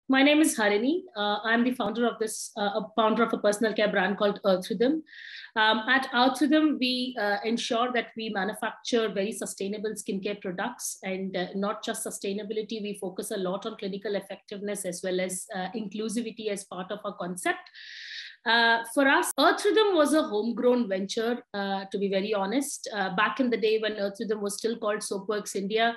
My name is Harini. I'm the founder of a personal care brand called Earth Rhythm. At Earth Rhythm, we ensure that we manufacture very sustainable skincare products, and not just sustainability. We focus a lot on clinical effectiveness as well as inclusivity as part of our concept. For us, Earth Rhythm was a homegrown venture, to be very honest. Back in the day when Earth Rhythm was still called Soapworks India,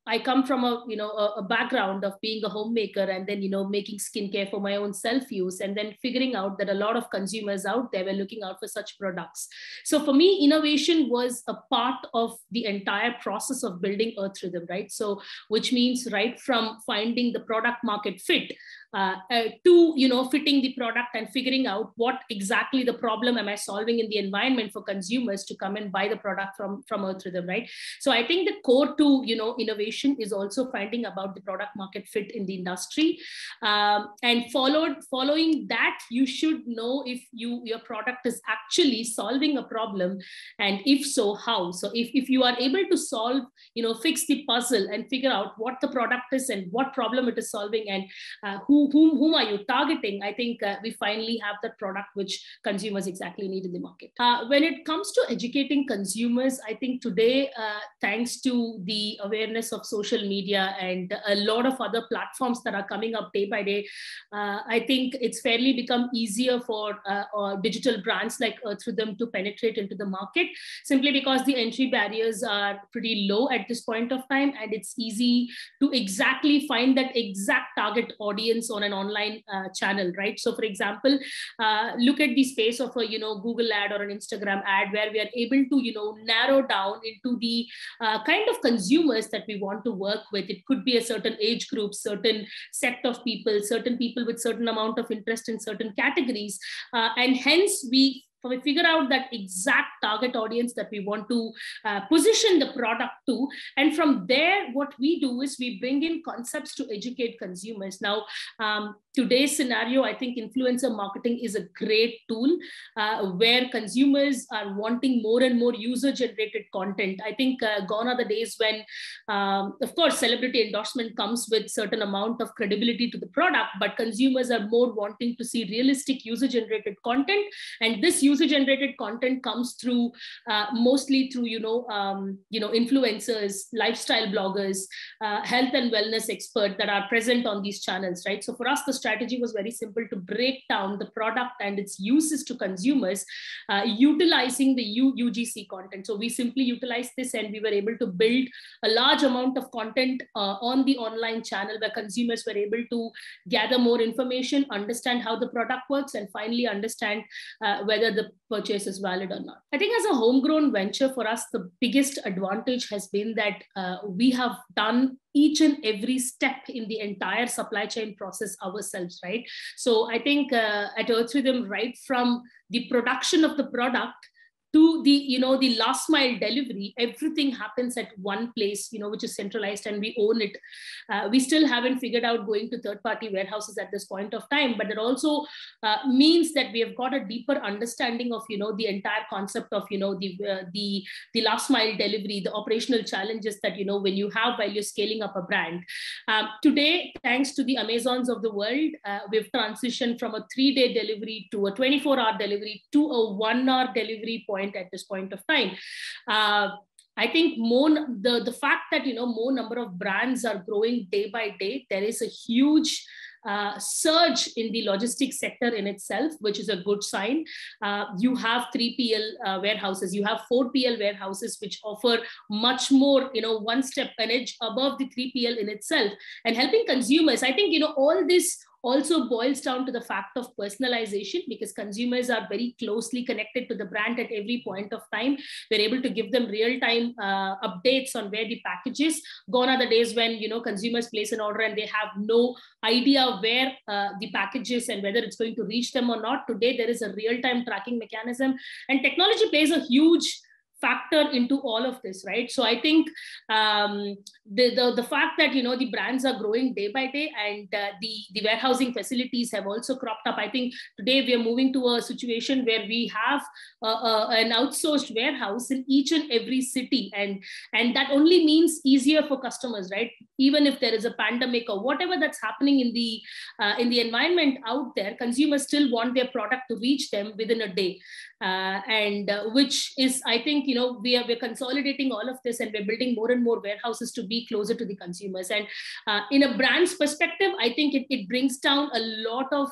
I come from a background of being a homemaker and then making skincare for my own self use, and then figuring out that a lot of consumers out there were looking out for such products. So for me, innovation was a part of the entire process of building Earth Rhythm, right? So which means right from finding the product market fit to fitting the product and figuring out what exactly the problem am I solving in the environment for consumers to come and buy the product from Earth Rhythm, right? So I think the core to innovation is also finding about the product market fit in the industry, and following that, you should know if your product is actually solving a problem, and if so, how. So if you are able to solve, fix the puzzle and figure out what the product is and what problem it is solving, and whom are you targeting, I think we finally have that product which consumers exactly need in the market. When it comes to educating consumers, I think today, thanks to the awareness of social media and a lot of other platforms that are coming up day by day, I think it's fairly become easier for digital brands like Earth Rhythm to penetrate into the market, simply because the entry barriers are pretty low at this point of time, and it's easy to exactly find that exact target audience on an online channel, right? So for example, look at the space of a Google ad or an Instagram ad, where we are able to narrow down into the kind of consumers that we want to work with. It could be a certain age group, certain sect of people, certain people with certain amount of interest in certain categories, and hence we figure out that exact target audience that we want to position the product to. And from there, what we do is we bring in concepts to educate consumers. Now, today's scenario, I think influencer marketing is a great tool where consumers are wanting more and more user-generated content. I think gone are the days when, of course, celebrity endorsement comes with certain amount of credibility to the product, but consumers are more wanting to see realistic user-generated content. And this user-generated content comes through mostly through influencers, lifestyle bloggers, health and wellness experts that are present on these channels, right? So for us, the strategy was very simple: to break down the product and its uses to consumers, utilizing the UGC content. So we simply utilized this, and we were able to build a large amount of content on the online channel, where consumers were able to gather more information, understand how the product works, and finally understand whether the purchase is valid or not. I think as a homegrown venture, for us, the biggest advantage has been that we have done each and every step in the entire supply chain process ourselves, right? So I think at Earth Rhythm, right from the production of the product to the last mile delivery, everything happens at one place, which is centralized, and we own it. We still haven't figured out going to third-party warehouses at this point of time, but it also means that we have got a deeper understanding of the entire concept of the last mile delivery, the operational challenges that when you have while you're scaling up a brand. Today, thanks to the Amazons of the world, we've transitioned from a 3-day delivery to a 24-hour delivery to a 1-hour delivery point at this point of time. I think the fact that more number of brands are growing day by day, there is a huge surge in the logistics sector in itself, which is a good sign. You have 3PL warehouses, you have 4PL warehouses, which offer much more, one step an edge above the 3PL in itself, and helping consumers. I think all this also boils down to the fact of personalization, because consumers are very closely connected to the brand at every point of time. We're able to give them real-time updates on where the package is. Gone are the days when consumers place an order and they have no idea where the package is and whether it's going to reach them or not. Today, there is a real-time tracking mechanism, and technology plays a huge factor into all of this, right? So I think the fact that, you know, the brands are growing day by day, and the warehousing facilities have also cropped up. I think today we are moving to a situation where we have an outsourced warehouse in each and every city, and that only means easier for customers, right? Even if there is a pandemic or whatever that's happening in the environment out there, consumers still want their product to reach them within a day. Which is, I think, you know, we're consolidating all of this, and we're building more and more warehouses to be closer to the consumers. And in a brand's perspective, I think it brings down a lot of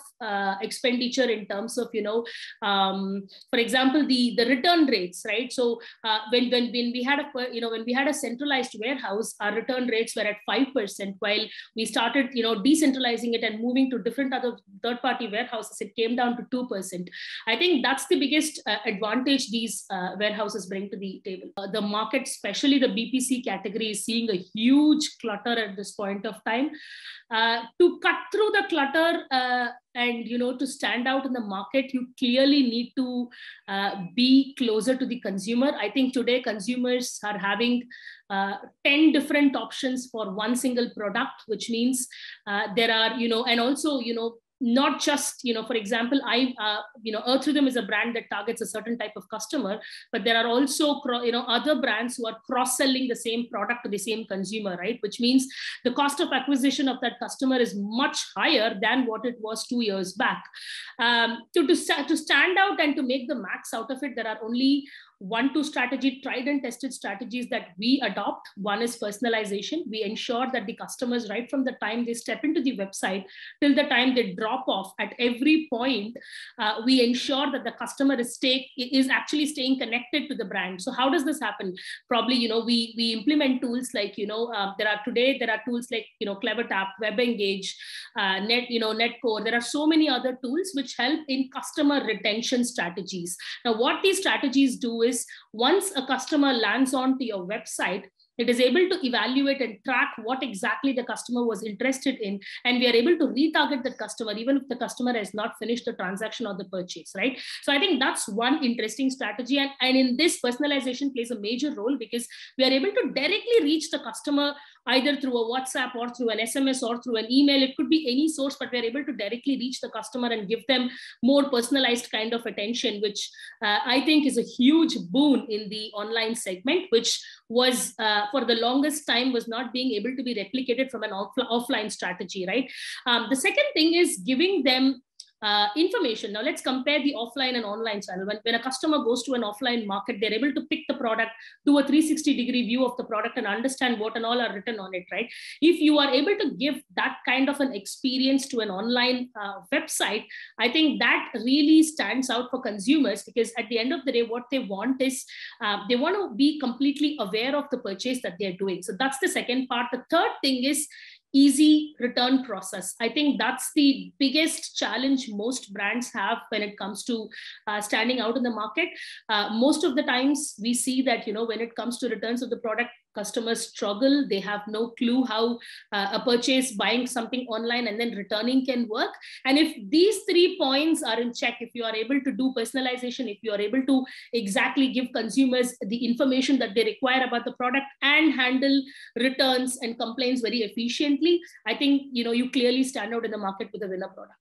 expenditure in terms of, you know, for example, the return rates, right? So when we had a centralized warehouse, our return rates were at 5%, while we started, you know, decentralizing it and moving to different other third-party warehouses, it came down to 2%. I think that's the biggest advantage these warehouses bring to the table. The market, especially the BPC category, is seeing a huge clutter at this point of time. To cut through the clutter and, you know, to stand out in the market, you clearly need to be closer to the consumer. I think today consumers are having 10 different options for one single product, which means there are, you know, and also, you know, not just, you know, for example, Earth Rhythm is a brand that targets a certain type of customer, but there are also, you know, other brands who are cross-selling the same product to the same consumer, right? Which means the cost of acquisition of that customer is much higher than what it was 2 years back. To stand out and to make the max out of it, there are only 1-2 strategy, tried and tested strategies that we adopt. One is personalization. We ensure that the customers, right from the time they step into the website till the time they drop off, at every point, we ensure that the customer is actually staying connected to the brand. So how does this happen? Probably, you know, we implement tools like, you know, there are tools like, you know, CleverTap, WebEngage, Netcore. There are so many other tools which help in customer retention strategies. Now, what these strategies do is, once a customer lands onto your website, it is able to evaluate and track what exactly the customer was interested in, and we are able to retarget that customer even if the customer has not finished the transaction or the purchase, right? So I think that's one interesting strategy, and in this, personalization plays a major role, because we are able to directly reach the customer either through a WhatsApp or through an SMS or through an email. It could be any source, but we're able to directly reach the customer and give them more personalized kind of attention, which I think is a huge boon in the online segment, which was for the longest time was not being able to be replicated from an offline strategy, right? The second thing is giving them information. Now let's compare the offline and online channel. When a customer goes to an offline market, they're able to pick the product, do a 360-degree view of the product, and understand what and all are written on it, right? If you are able to give that kind of an experience to an online website, I think that really stands out for consumers, because at the end of the day, what they want is they want to be completely aware of the purchase that they're doing. So that's the second part. The third thing is easy return process. I think that's the biggest challenge most brands have when it comes to standing out in the market. Most of the times we see that, you know, when it comes to returns of the product, customers struggle. They have no clue how a purchase, buying something online and then returning can work. And if these 3 points are in check, if you are able to do personalization, if you are able to exactly give consumers the information that they require about the product and handle returns and complaints very efficiently, I think, you know, you clearly stand out in the market with a winner product.